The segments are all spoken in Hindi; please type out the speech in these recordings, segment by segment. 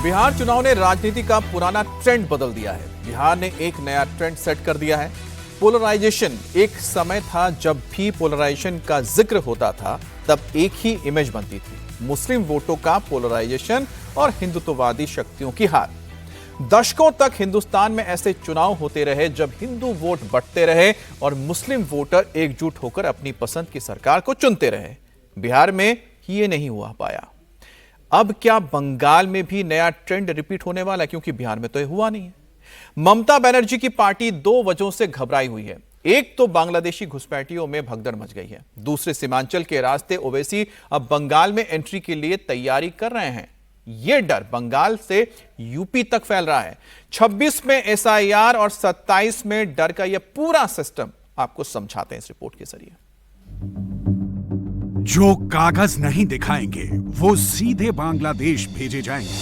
बिहार चुनाव ने राजनीति का पुराना ट्रेंड बदल दिया है। बिहार ने एक नया ट्रेंड सेट कर दिया है। पोलराइजेशन। एक समय था जब भी पोलराइजेशन का जिक्र होता था तब एक ही इमेज बनती थी, मुस्लिम वोटों का पोलराइजेशन और हिंदुत्ववादी शक्तियों की हार। दशकों तक हिंदुस्तान में ऐसे चुनाव होते रहे जब हिंदू वोट बंटते रहे और मुस्लिम वोटर एकजुट होकर अपनी पसंद की सरकार को चुनते रहे। बिहार में ये नहीं हुआ पाया। अब क्या बंगाल में भी नया ट्रेंड रिपीट होने वाला है? क्योंकि बिहार में तो ये हुआ नहीं है। ममता बनर्जी की पार्टी दो वजहों से घबराई हुई है। एक तो बांग्लादेशी घुसपैठियों में भगदड़ मच गई है। दूसरे, सीमांचल के रास्ते ओवैसी अब बंगाल में एंट्री के लिए तैयारी कर रहे हैं। यह डर बंगाल से यूपी तक फैल रहा है। 26 में एसआईआर और 27 में डर का यह पूरा सिस्टम आपको समझाते हैं इस रिपोर्ट के जरिए। जो कागज नहीं दिखाएंगे वो सीधे बांग्लादेश भेजे जाएंगे।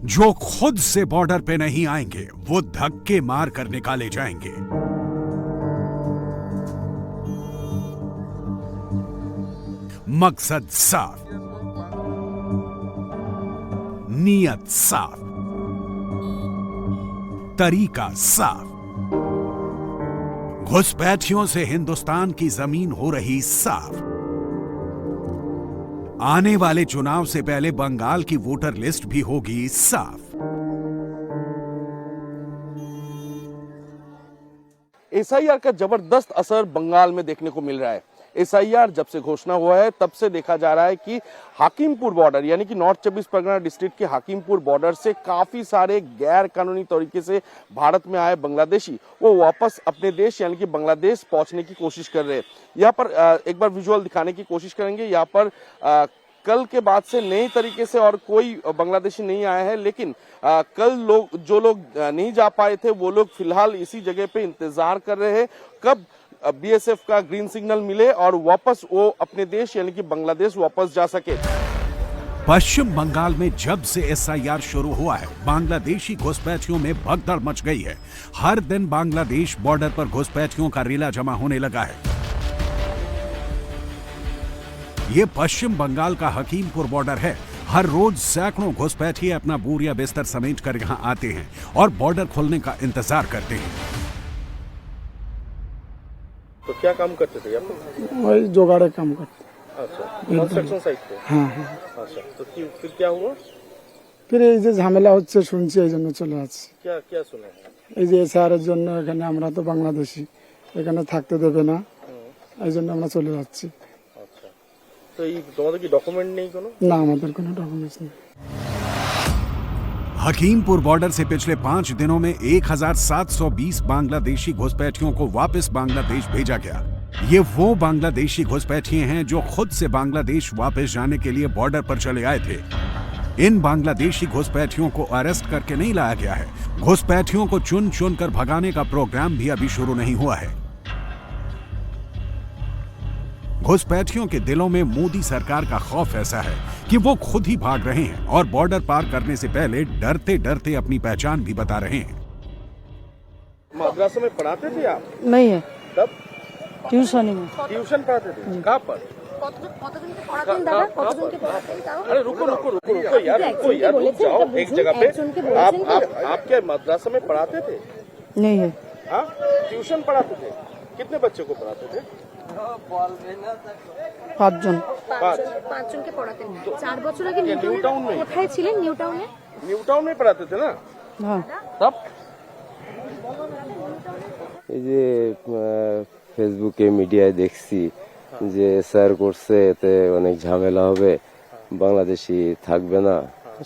जो खुद से बॉर्डर पे नहीं आएंगे वो धक्के मार कर निकाले जाएंगे। मकसद साफ, नीयत साफ, तरीका साफ। घुसपैठियों से हिंदुस्तान की जमीन हो रही साफ। आने वाले चुनाव से पहले बंगाल की वोटर लिस्ट भी होगी साफ। एसआईआर का जबरदस्त असर बंगाल में देखने को मिल रहा है। एसआईआर जब से घोषणा हुआ है तब से देखा जा रहा है कि हाकिमपुर बॉर्डर यानी कि नॉर्थ 24 परगना डिस्ट्रिक्ट के हाकिमपुर बॉर्डर से काफी सारे गैर कानूनी तरीके से भारत में आए बांग्लादेशी वो वापस अपने देश यानी कि बांग्लादेश पहुंचने की कोशिश कर रहे हैं। यहाँ पर एक बार विजुअल दिखाने की कोशिश करेंगे। यहाँ पर कल के बाद से नए तरीके से और कोई बांग्लादेशी नहीं आया है, लेकिन कल जो लोग नहीं जा पाए थे वो लोग फिलहाल इसी जगह पे इंतजार कर रहे हैं कब बीएसएफ का ग्रीन सिग्नल मिले और वापस वो अपने देश यानी कि बांग्लादेश वापस जा सके। पश्चिम बंगाल में जब से एसआईआर शुरू हुआ है बांग्लादेशी घुसपैठियों में भगदड़ मच गई है। हर दिन बांग्लादेश बॉर्डर पर घुसपैठियों का रेला जमा होने लगा है। ये पश्चिम बंगाल का हकीमपुर बॉर्डर है। हर रोज सैकड़ों घुसपैठिए अपना बोरिया बिस्तर समेट कर यहाँ आते हैं और बॉर्डर खुलने का इंतजार करते हैं। तो क्या काम करते थे आप? वही जोगाड़े काम करते। अच्छा, कंस्ट्रक्शन साइट पे। हाँ। अच्छा, तो फिर क्या हुआ? फिर এই যে ঝামেলা হচ্ছে শুনছি এই জন্য চলে যাচ্ছি। क्या सुने? এই যে এসআইআর জন্য এখানে আমরা তো বাংলাদেশি এখানে থাকতে দেবে না, এই জন্য আমরা চলে যাচ্ছি। আচ্ছা, তো এই তোমাদের কি ডকুমেন্ট নেই কোনো? না, আমাদের কোনো ডকুমেন্টস নেই। हकीमपुर बॉर्डर से पिछले 5 दिनों में 1720 बांग्लादेशी घुसपैठियों को वापस बांग्लादेश भेजा गया। ये वो बांग्लादेशी घुसपैठिए हैं जो खुद से बांग्लादेश वापस जाने के लिए बॉर्डर पर चले आए थे। इन बांग्लादेशी घुसपैठियों को अरेस्ट करके नहीं लाया गया है। घुसपैठियों को चुन चुन कर भगाने का प्रोग्राम भी अभी शुरू नहीं हुआ है। घुसपैठियों के दिलों में मोदी सरकार का खौफ ऐसा है कि वो खुद ही भाग रहे हैं और बॉर्डर पार करने से पहले डरते डरते अपनी पहचान भी बता रहे हैं। मद्रासा में पढ़ाते थे आप? नहीं है। तब ट्यूशन में। ट्यूशन पढ़ाते थे? कहाँ पर? अरे रुको यार रुक जाओ एक जगह पे। आप क्या मद्रासा में पढ़ाते थे? नहीं है। हाँ, ट्यूशन पढ़ाते थे। कितने बच्चे को पढ़ाते थे? 5 জন। 5 জনকে পড়াতেন। 4 বছর আগে নিউ টাউন में কোথায় ছিলেন? নিউ টাউন में पढ़ाते थे ना? हाँ। तब এই যে ফেসবুকে মিডিয়ায় দেখছি যে স্যার করছে এতে অনেক ঝামেলা হবে, বাংলাদেশি থাকবে না।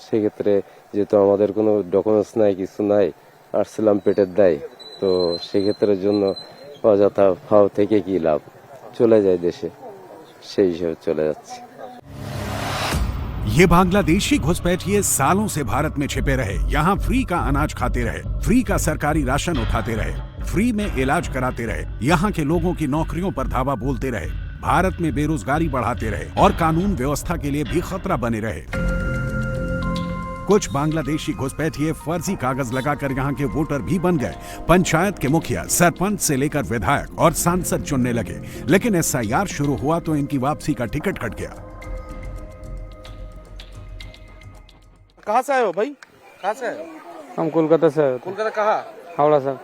সেক্ষেত্রে যেহেতু আমাদের কোনো ডকুমেন্টস নাই, কিছু নাই, আসছিলাম পেটের দায়, তো সেক্ষেত্রের জন্য অযথা ফাও থেকে কি লাভ, চলে যায় দেশে, সেই হিসেবে চলে যাচ্ছে। ये बांग्लादेशी घुसपैठिए सालों से भारत में छिपे रहे, यहाँ फ्री का अनाज खाते रहे, फ्री का सरकारी राशन उठाते रहे, फ्री में इलाज कराते रहे, यहाँ के लोगों की नौकरियों पर धावा बोलते रहे, भारत में बेरोजगारी बढ़ाते रहे और कानून व्यवस्था के लिए भी खतरा बने रहे। कुछ बांग्लादेशी घुसपैठिए फर्जी कागज लगाकर यहाँ के वोटर भी बन गए। पंचायत के मुखिया, सरपंच से लेकर विधायक और सांसद चुनने लगे, लेकिन एसआईआर शुरू हुआ तो इनकी वापसी का टिकट कट गया। कहाँ से आए हो भाई? कहाँ से आए हो? हम कोलकाता से आए थे। कोलकाता कहाँ? हावड़ा साहब।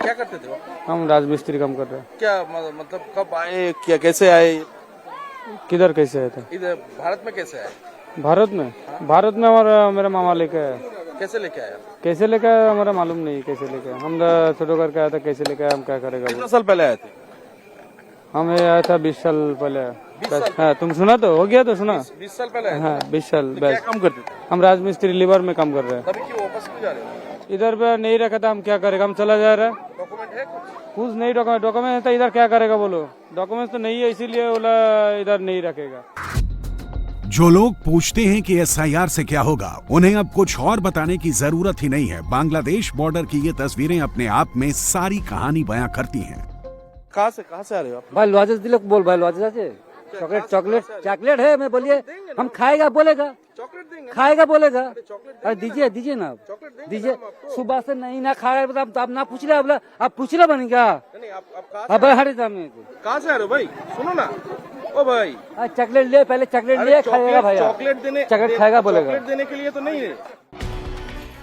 क्या करते थे वो? हम राजमिस्त्री काम कर रहे हैं। क्या मतलब कब आए, क्या कैसे आए? किधर कैसे आए थे? इधर भारत में कैसे आए? भारत में? भारत में हमारा मेरा मामा लेके आया। कैसे लेके आया? कैसे लेके आया हमारा मालूम नहीं कैसे लेके आया। हम छोटो करके आया था, कैसे लेके आया हम क्या करेगा। कितना साल पहले आए थे? हम ये आया था 20 साल पहले। हाँ तुम सुना तो हो गया तो सुना। 20 साल पहले आए थे? हाँ 20 साल। क्या काम करते थे? हम राजमिस्त्री लीवर में काम कर रहे हैं। तभी क्यों वापस क्यों जा रहे हो? इधर पे नहीं रखा था, हम क्या करेगा, हम चला जा रहा है। डॉक्यूमेंट है कुछ नहीं डॉक्यूमेंट है, इधर क्या करेगा बोलो। डॉक्यूमेंट तो नहीं है, इसीलिए बोला इधर नहीं रखेगा। जो लोग पूछते हैं कि एसआईआर से क्या होगा, उन्हें अब कुछ और बताने की जरूरत ही नहीं है। बांग्लादेश बॉर्डर की ये तस्वीरें अपने आप में सारी कहानी बयां करती हैं। कहाँ से आ रहे हो आप? भाई लॉजेस दिलो बोल भाई लॉजेस है चॉकलेट है। मैं बोलिए हम खाएगा बोलेगा, चॉकलेट देंगे? खाएगा बोलेगा। अरे दीजिए ना, दीजिए। सुबह से नहीं ना खा रहे तो आप ना पूछ रहे, बोला आप पूछ रहे बन क्या? अब हरे सामने कहाँ से आ रहे हो भाई? सुनो ना ओ भाई, चॉकलेट ले, पहले चॉकलेट ले, खाएगा भाई। चॉकलेट खाएगा बोलेगा। चॉकलेट देने के लिए तो नहीं है।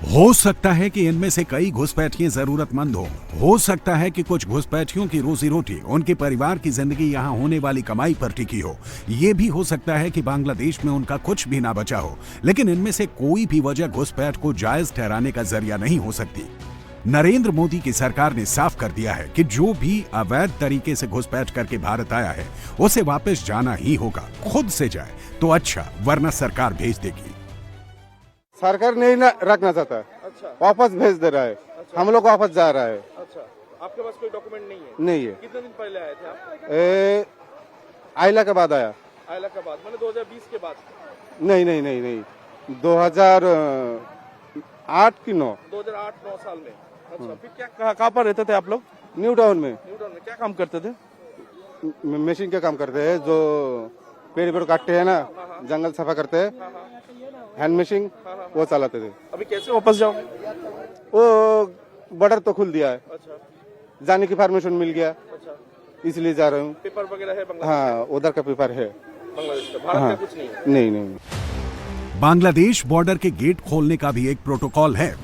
हो सकता है कि इनमें से कई घुसपैठिए जरूरतमंद हो सकता है कि कुछ घुसपैठियों की रोजी रोटी, उनके परिवार की जिंदगी यहाँ होने वाली कमाई पर टिकी हो। ये भी हो सकता है कि बांग्लादेश में उनका कुछ भी ना बचा हो। लेकिन इनमें से कोई भी वजह घुसपैठ को जायज ठहराने का जरिया नहीं हो सकती। नरेंद्र मोदी की सरकार ने साफ कर दिया है कि जो भी अवैध तरीके से घुसपैठ करके भारत आया है उसे वापस जाना ही होगा। खुद से जाए तो अच्छा, वरना सरकार भेज देगी। सरकार नहीं रखना चाहता। अच्छा। वापस भेज दे रहा है। अच्छा। हम लोग वापस जा रहा है। अच्छा, आपके पास कोई डॉक्यूमेंट नहीं है? नहीं है। कितने दिन पहले आए थे आप? आइला के बाद आया। आइला के बाद मतलब 2020 के बाद? नहीं 2008 की 2008-9 साल में। अच्छा, फिर क्या कहाँ पर रहते थे आप लोग? न्यू टाउन में। क्या काम करते थे? मशीन का काम करते हैं, जो पेड़ काटते हैं ना, जंगल सफा करते हैं, हैंड मशीन वो चलाते थे। अभी कैसे वापस जाओगे? वो बॉर्डर तो खुल दिया है। अच्छा, जाने की परमिशन मिल गया। अच्छा, इसलिए जा रहा हूँ। पेपर वगैरह है बांग्लादेश? हाँ, उधर का पेपर है बांग्लादेश का। भारत का कुछ नहीं है? नहीं। बांग्लादेश बॉर्डर के गेट खोलने का भी एक प्रोटोकॉल है।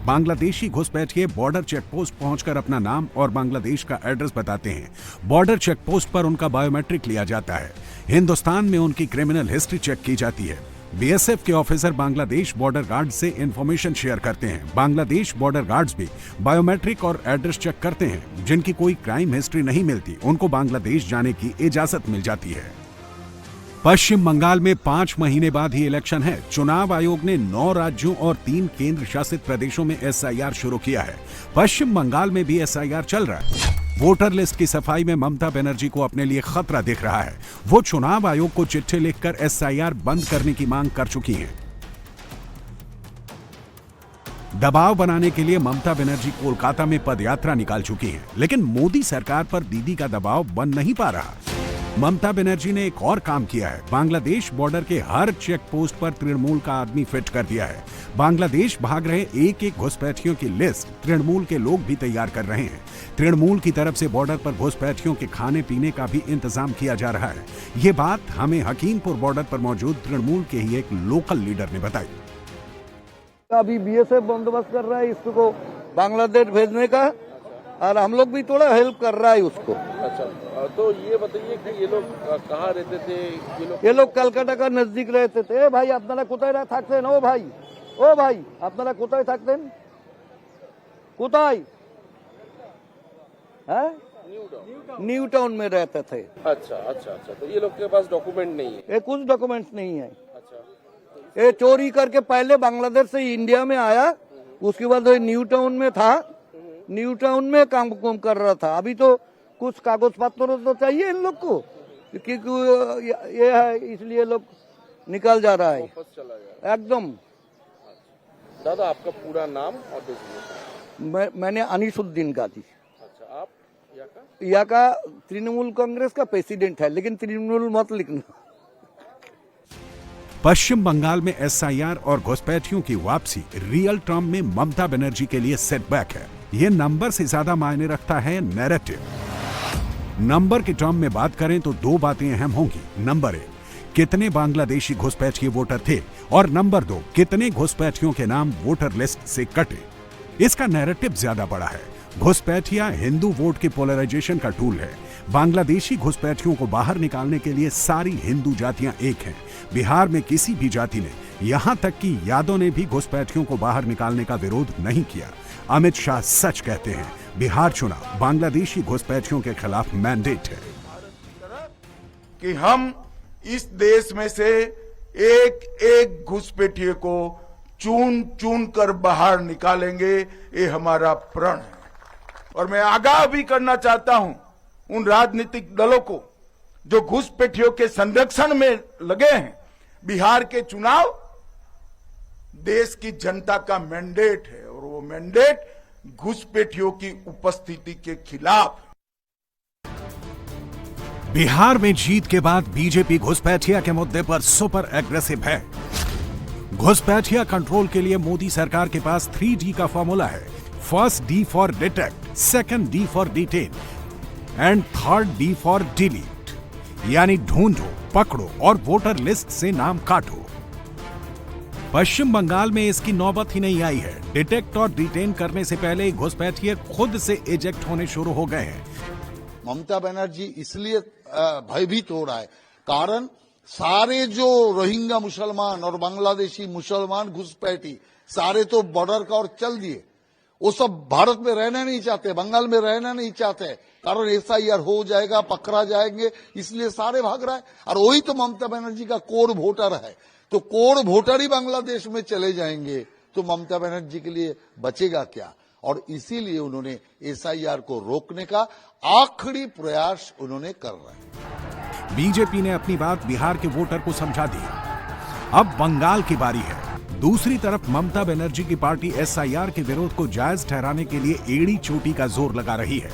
बांग्लादेशी घुसपैठिए बॉर्डर चेकपोस्ट पहुंचकर अपना नाम और बांग्लादेश का एड्रेस बताते हैं। बॉर्डर चेकपोस्ट पर उनका बायोमेट्रिक लिया जाता है। हिंदुस्तान में उनकी क्रिमिनल हिस्ट्री चेक की जाती है। बीएसएफ के ऑफिसर बांग्लादेश बॉर्डर गार्ड से इंफॉर्मेशन शेयर करते हैं। बांग्लादेश बॉर्डर गार्ड्स भी बायोमेट्रिक और एड्रेस चेक करते हैं। जिनकी कोई क्राइम हिस्ट्री नहीं मिलती, उनको बांग्लादेश जाने की इजाजत मिल जाती है। पश्चिम बंगाल में 5 महीने बाद ही इलेक्शन है। चुनाव आयोग ने 9 राज्यों और 3 केंद्र शासित प्रदेशों में एसआईआर शुरू किया है। पश्चिम बंगाल में भी एसआईआर चल रहा है। वोटर लिस्ट की सफाई में ममता बनर्जी को अपने लिए खतरा दिख रहा है। वो चुनाव आयोग को चिट्ठी लिखकर एसआईआर बंद करने की मांग कर चुकी हैं। दबाव बनाने के लिए ममता बनर्जी कोलकाता में पदयात्रा निकाल चुकी हैं, लेकिन मोदी सरकार पर दीदी का दबाव बन नहीं पा रहा। ममता बनर्जी ने एक और काम किया है। बांग्लादेश बॉर्डर के हर चेक पोस्ट पर तृणमूल का आदमी फिट कर दिया है। बांग्लादेश भाग रहे एक घुसपैठियों की लिस्ट तृणमूल के लोग भी तैयार कर रहे हैं। तृणमूल की तरफ से बॉर्डर पर घुसपैठियों के खाने पीने का भी इंतजाम किया जा रहा है। ये बात हमें हकीमपुर बॉर्डर पर मौजूद तृणमूल के ही एक लोकल लीडर ने बताई। अभी बीएसएफ बंदोबस्त कर रहा है इसको बांग्लादेश भेजने का, और हम लोग भी थोड़ा हेल्प कर रहा है उसको। अच्छा, तो ये बताइए कि ये लोग कहाँ रहते थे? ये लोग कलकत्ता का नजदीक रहते थे। भाई अपना कोথায় থাকতেন? ओ भाई अपना कोথায় থাকতেন? कोথায়? न्यू टाउन में रहते थे। अच्छा, तो ये लोग के पास डॉक्यूमेंट नहीं है? ये कुछ डॉक्यूमेंट्स नहीं है। अच्छा, ये चोरी करके पहले बांग्लादेश से इंडिया में आया, उसके बाद न्यू टाउन में था, न्यू टाउन में काम कर रहा था। अभी तो कुछ कागज पत्र तो चाहिए इन लोग को, क्योंकि ये है इसलिए लोग निकल जा रहा है। वापस चला गया एकदम। दादा, आपका पूरा नाम और डेजिग्नेशन? मैंने अनीसुद्दीन गाजी। अच्छा, आप यहाँ का तृणमूल कांग्रेस का प्रेसिडेंट है, लेकिन तृणमूल मत लिखना। पश्चिम बंगाल में एसआईआर और घुसपैठियों की वापसी रियल टर्म में ममता बनर्जी के लिए सेटबैक है। ये नंबर से ज्यादा मायने रखता है नैरेटिव। नंबर के टर्म में बात करें तो 2 बातें अहम होंगी। नंबर 1, कितने बांग्लादेशी घुसपैठिए वोटर थे, और नंबर 2, कितने घुसपैठियों के नाम वोटर लिस्ट से कटे। इसका नैरेटिव ज्यादा बड़ा है। घुसपैठिया हिंदू वोट के पोलराइजेशन का टूल है। बांग्लादेशी घुसपैठियों को बाहर निकालने के लिए सारी हिंदू जातियां एक हैं। बिहार में किसी भी जाति ने, यहां तक कि यादव ने भी घुसपैठियों को बाहर निकालने का विरोध नहीं किया। अमित शाह सच कहते हैं, बिहार चुनाव बांग्लादेशी घुसपैठियों के खिलाफ मैंडेट है कि हम इस देश में से एक एक घुसपैठिए को चुन चुन कर बाहर निकालेंगे। ये हमारा प्रण है। और मैं आगाह भी करना चाहता हूं उन राजनीतिक दलों को जो घुसपैठियों के संरक्षण में लगे हैं। बिहार के चुनाव देश की जनता का मैंडेट है और वो मैंडेट घुसपैठियों की उपस्थिति के खिलाफ। बिहार में जीत के बाद बीजेपी घुसपैठिया के मुद्दे पर सुपर एग्रेसिव है। घुसपैठिया कंट्रोल के लिए मोदी सरकार के पास 3D का फॉर्मूला है। First D for detect, second D for detain and third D for delete, यानी ढूंढो, पकड़ो और वोटर लिस्ट से नाम काटो। पश्चिम बंगाल में इसकी नौबत ही नहीं आई है। डिटेक्ट और डिटेन करने से पहले घुसपैठिए खुद से इजेक्ट होने शुरू हो गए हैं। ममता बनर्जी इसलिए भयभीत हो रहा है, कारण सारे जो रोहिंग्या मुसलमान और बांग्लादेशी मुसलमान घुसपैठी सारे तो बॉर्डर का और चल दिए। वो सब भारत में रहना नहीं चाहते, बंगाल में रहना नहीं चाहते, कारण SIR हो जाएगा, पकड़ा जाएंगे, इसलिए सारे भाग रहा है। और वही तो ममता बनर्जी का कोर वोटर है। तो कोर वोटर ही बांग्लादेश में चले जाएंगे तो ममता बनर्जी के लिए बचेगा क्या? और इसीलिए उन्होंने SIR को रोकने का आखिरी प्रयास उन्होंने कर रहे हैं। बीजेपी ने अपनी बात बिहार के वोटर को समझा दी। अब बंगाल की बारी है। दूसरी तरफ ममता बनर्जी की पार्टी SIR के विरोध को जायज ठहराने के लिए एड़ी चोटी का जोर लगा रही है।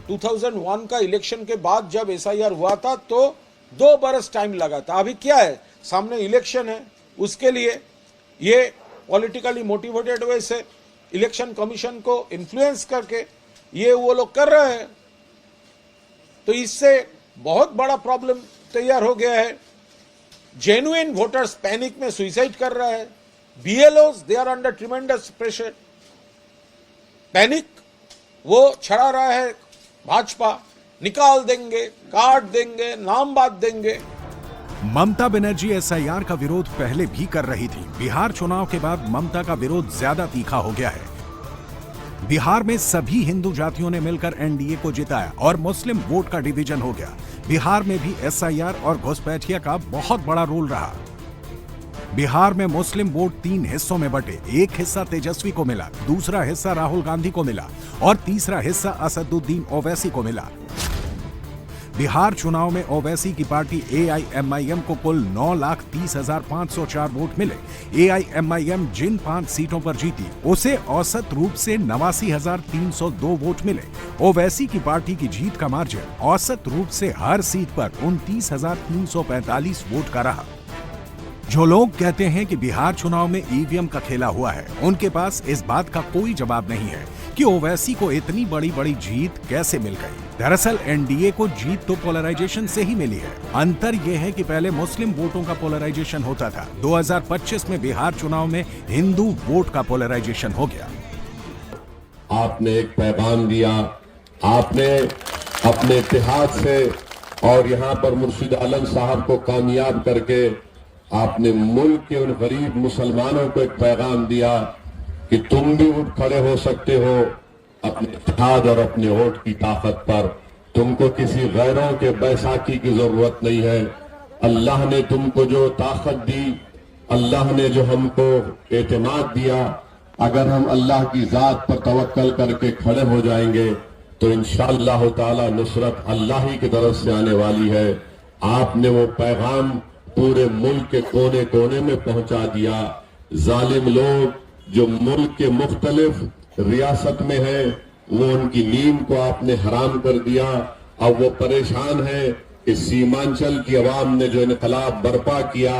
2001 का इलेक्शन के बाद जब SIR हुआ था तो 2 बरस टाइम लगा था। अभी क्या है, सामने इलेक्शन है, उसके लिए ये पॉलिटिकली मोटिवेटेड वे से इलेक्शन कमीशन को इन्फ्लुएंस करके ये वो लोग कर रहे हैं। तो इससे बहुत बड़ा प्रॉब्लम तैयार हो गया है। जेन्युइन वोटर्स पैनिक में सुसाइड कर रहे हैं। BLOs they are under tremendous pressure. Panic वो छड़ा रहा है, भाजपा निकाल देंगे, काट देंगे, नाम बात देंगे। ममता बनर्जी SIR का विरोध पहले भी कर रही थी। बिहार चुनाव के बाद ममता का विरोध ज्यादा तीखा हो गया है। बिहार में सभी हिंदू जातियों ने मिलकर NDA को जिताया और मुस्लिम वोट का डिवीजन हो गया। बिहार में भी SIR और घुसपैठिया का बहुत बड़ा रोल रहा। बिहार में मुस्लिम वोट 3 हिस्सों में बटे। एक हिस्सा तेजस्वी को मिला, दूसरा हिस्सा राहुल गांधी को मिला और तीसरा हिस्सा असदुद्दीन ओवैसी को मिला। बिहार चुनाव में ओवैसी की पार्टी AIMIM को कुल 9,30,504 वोट मिले। AIMIM जिन 5 सीटों पर जीती उसे औसत रूप से 89,302 वोट मिले। ओवैसी की पार्टी की जीत का मार्जिन औसत रूप से हर सीट पर 29,345 वोट का रहा। जो लोग कहते हैं कि बिहार चुनाव में EVM का खेला हुआ है, उनके पास इस बात का कोई जवाब नहीं है कि ओवैसी को इतनी बड़ी जीत कैसे मिल गई। दरअसल NDA को जीत तो पोलराइजेशन से ही मिली है। अंतर यह है कि पहले मुस्लिम वोटों का पोलराइजेशन होता था। 2025 में बिहार चुनाव में हिंदू वोट का पोलराइजेशन हो गया। आपने एक पैगाम दिया, आपने अपने इत्तेहाद से और यहाँ पर मुर्शिद आलम साहब को कामयाब करके आपने मुल्क के उन गरीब मुसलमानों को एक पैगाम दिया कि तुम भी उठ खड़े हो सकते हो अपने इत्तेहाद और अपने वोट की ताकत पर। तुमको किसी गैरों के बैसाखी की जरूरत नहीं है। अल्लाह ने तुमको जो ताकत दी, अल्लाह ने जो हमको एतमाद दिया, अगर हम अल्लाह की जात पर तवक्कल करके खड़े हो जाएंगे तो इंशाअल्लाह ताला नुसरत अल्लाह ही की तरफ से आने वाली है। आपने वो पैगाम पूरे मुल्क के कोने कोने में पहुंचा दिया। जालिम लोग जो मुल्क के मुख्तलिफ रियासत में है, वो उनकी नींद को आपने हराम कर दिया। अब वो परेशान है कि सीमांचल की आवाम ने जो इनकलाब बर्पा किया,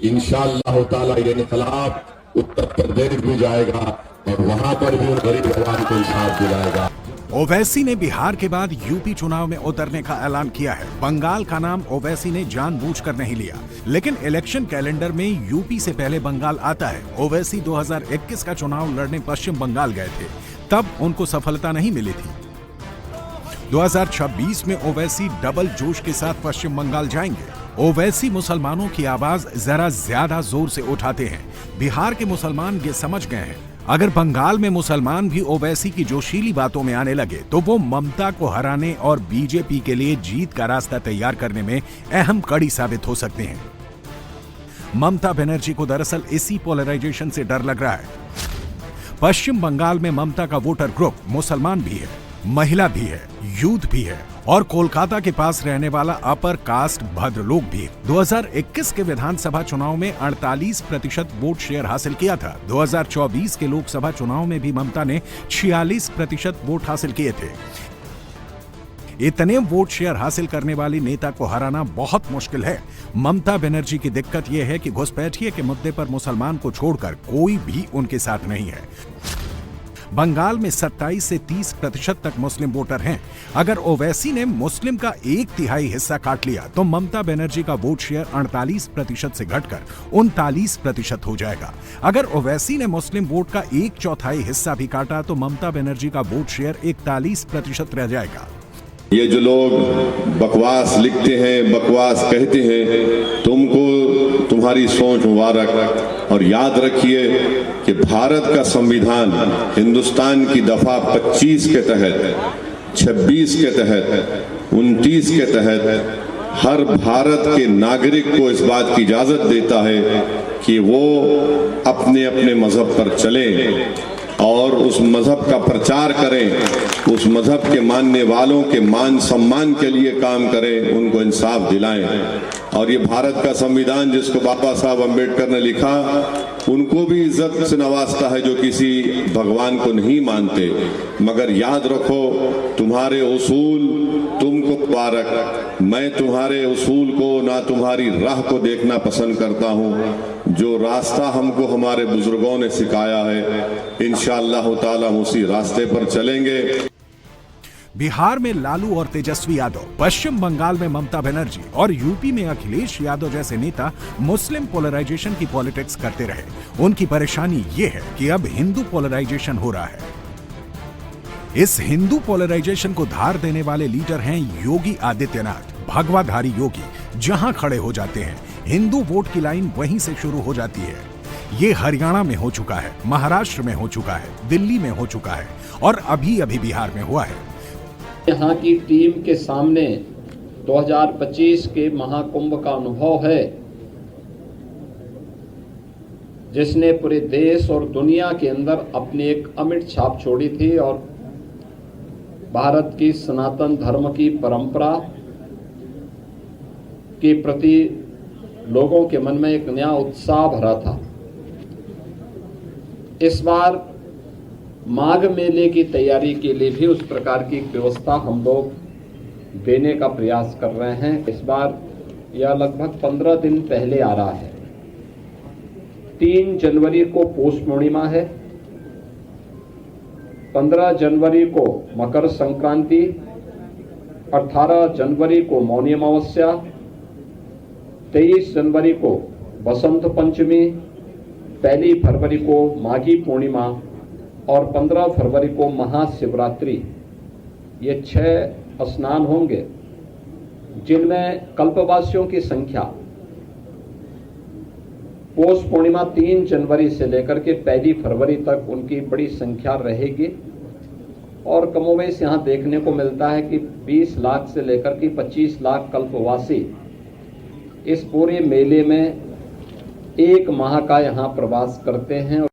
इंशाअल्लाह ताला ये इनकलाब उत्तर प्रदेश भी जाएगा और वहां पर भी उन गरीब आवाम को इंसाफ दिलाएगा। ओवैसी ने बिहार के बाद यूपी चुनाव में उतरने का ऐलान किया है। बंगाल का नाम ओवैसी ने जानबूझकर नहीं लिया, लेकिन इलेक्शन कैलेंडर में यूपी से पहले बंगाल आता है। ओवैसी 2021 का चुनाव लड़ने पश्चिम बंगाल गए थे, तब उनको सफलता नहीं मिली थी। 2026 में ओवैसी डबल जोश के साथ पश्चिम बंगाल जाएंगे। ओवैसी मुसलमानों की आवाज जरा ज्यादा जोर से उठाते हैं। बिहार के मुसलमान ये समझ गए हैं, अगर बंगाल में मुसलमान भी ओवैसी की जोशीली बातों में आने लगे तो वो ममता को हराने और बीजेपी के लिए जीत का रास्ता तैयार करने में अहम कड़ी साबित हो सकते हैं। ममता बनर्जी को दरअसल इसी पोलराइजेशन से डर लग रहा है। पश्चिम बंगाल में ममता का वोटर ग्रुप मुसलमान भी है, महिला भी है, यूथ भी है और कोलकाता के पास रहने वाला अपर कास्ट भद्रलोक भी। 2021 के विधानसभा चुनाव में 48% वोट शेयर हासिल किया था। 2024 के लोकसभा चुनाव में भी ममता ने 46% वोट हासिल किए थे। इतने वोट शेयर हासिल करने वाली नेता को हराना बहुत मुश्किल है। ममता बनर्जी की दिक्कत यह है कि घुसपैठिए के मुद्दे पर मुसलमान को छोड़कर कोई भी उनके साथ नहीं है। बंगाल में 27 से 30% तक मुस्लिम वोटर हैं। अगर ओवैसी ने मुस्लिम का 1/3 हिस्सा काट लिया तो ममता बनर्जी का वोट शेयर 48% से घटकर 39% हो जाएगा। अगर ओवैसी ने मुस्लिम वोट का 1/4 हिस्सा भी काटा तो ममता बनर्जी का वोट शेयर 41% रह जाएगा। ये जो लोग बकवास लिखते हैं, बकवास कहते हैं, तुमको तुम्हारी सोच मुबारक। और याद रखिए कि भारत का संविधान हिंदुस्तान की दफा 25 के तहत, 26 के तहत, 29 के तहत हर भारत के नागरिक को इस बात की इजाजत देता है कि वो अपने अपने मजहब पर चलें और उस मजहब का प्रचार करें, उस मजहब के मानने वालों के मान सम्मान के लिए काम करें, उनको इंसाफ दिलाएं। और ये भारत का संविधान जिसको बाबा साहब अम्बेडकर ने लिखा, उनको भी इज्जत से नवाजता है जो किसी भगवान को नहीं मानते। मगर याद रखो, तुम्हारे उसूल तुमको मुबारक। मैं तुम्हारे उसूल को ना तुम्हारी राह को देखना पसंद करता हूँ। जो रास्ता हमको हमारे बुजुर्गों ने सिखाया है, इंशाअल्लाह ताला हम उसी रास्ते पर चलेंगे। बिहार में लालू और तेजस्वी यादव, पश्चिम बंगाल में ममता बनर्जी और यूपी में अखिलेश यादव जैसे नेता मुस्लिम पोलराइजेशन की पॉलिटिक्स करते रहे। उनकी परेशानी ये है कि अब हिंदू पोलराइजेशन हो रहा है। इस हिंदू पोलराइजेशन को धार देने वाले लीडर हैं योगी आदित्यनाथ, भगवाधारी योगी। जहां खड़े हो जाते हैं, हिंदू वोट की लाइन वहीं से शुरू हो जाती है। ये हरियाणा में हो चुका है, महाराष्ट्र में हो चुका है, दिल्ली में हो चुका है और अभी अभी बिहार में हुआ है। यहाँ की टीम के सामने 2025 के महाकुंभ का अनुभव है, जिसने पूरे देश और दुनिया के अंदर अपनी एक अमिट छाप छोड़ी थी और भारत की सनातन धर्म की परंपरा के प्रति लोगों के मन में एक नया उत्साह भरा था। इस बार माघ मेले की तैयारी के लिए भी उस प्रकार की व्यवस्था हम लोग देने का प्रयास कर रहे हैं। इस बार यह लगभग 15 दिन पहले आ रहा है। 3 जनवरी को पौष पूर्णिमा है, 15 जनवरी को मकर संक्रांति, 18 जनवरी को मौनी अमावस्या, 23 जनवरी को बसंत पंचमी, 1 फरवरी को माघी पूर्णिमा और 15 फरवरी को महाशिवरात्रि। ये 6 स्नान होंगे, जिनमें कल्पवासियों की संख्या पौष पूर्णिमा 3 जनवरी से लेकर के 1 फरवरी तक उनकी बड़ी संख्या रहेगी। और कमोवेश यहाँ देखने को मिलता है कि 20 लाख से लेकर के 25 लाख कल्पवासी इस पूरे मेले में 1 माह का यहाँ प्रवास करते हैं।